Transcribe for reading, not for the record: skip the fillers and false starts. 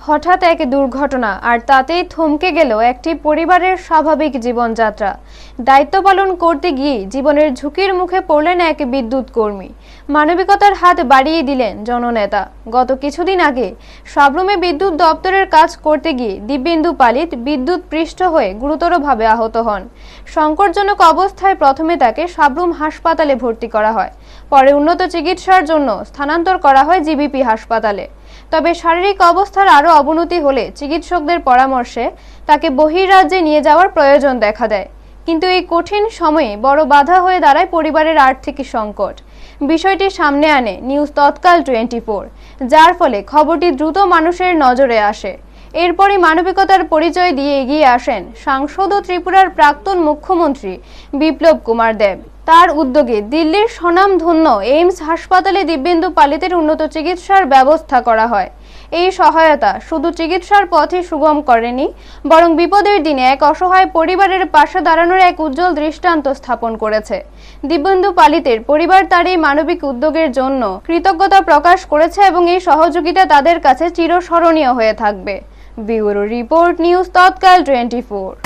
হঠাৎ এক দুর্ঘটনা আর তাতেই থমকে গেল একটি পরিবারের স্বাভাবিক জীবনযাত্রা। দায়িত্ব পালন করতে গিয়ে জীবনের ঝুঁকির মুখে পড়লেন এক বিদ্যুৎ কর্মী। মানবিকতার হাত বাড়িয়ে দিলেন জননেতা। গত কিছুদিন আগে সাবরুমে বিদ্যুৎ দপ্তরের কাজ করতে গিয়ে দিব্যেন্দু পালিত বিদ্যুৎ পৃষ্ঠ হয়ে গুরুতরভাবে আহত হন। সংকটজনক অবস্থায় প্রথমে তাকে সাবরুম হাসপাতালে ভর্তি করা হয়, পরে উন্নত চিকিৎসার জন্য স্থানান্তর করা হয় জিবিপি হাসপাতালে। তবে শারীরিক অবস্থার আরও অবনতি হলে চিকিৎসকদের পরামর্শে তাকে বহির্রাজ্যে নিয়ে যাওয়ার প্রয়োজন দেখা দেয়। কিন্তু এই কঠিন সময়ে বড় বাধা হয়ে দাঁড়ায় পরিবারের আর্থিক সংকট। বিষয়টি সামনে আনে নিউজ তৎকাল 24, যার ফলে খবরটি দ্রুত মানুষের নজরে আসে। এরপরই মানবিকতার পরিচয় দিয়ে এগিয়ে আসেন সাংসদ ও ত্রিপুরার প্রাক্তন মুখ্যমন্ত্রী বিপ্লব কুমার দেব। তার উদ্যোগে দিল্লির স্বনামধন্য এইমস হাসপাতালে দিব্যেন্দু পালিতের উন্নত চিকিৎসার ব্যবস্থা করা হয়। এই সহায়তা শুধু চিকিৎসার পথে সুগম করেনি, বরং বিপদের দিনে এক অসহায় পরিবারের পাশে দাঁড়ানোর এক উজ্জ্বল দৃষ্টান্ত স্থাপন করেছে। দিব্যেন্দু পালিতের পরিবার তার এই মানবিক উদ্যোগের জন্য কৃতজ্ঞতা প্রকাশ করেছে এবং এই সহযোগিতা তাদের কাছে চিরস্মরণীয় হয়ে থাকবে। ব্যুরো রিপোর্ট, নিউজ তৎকাল 24।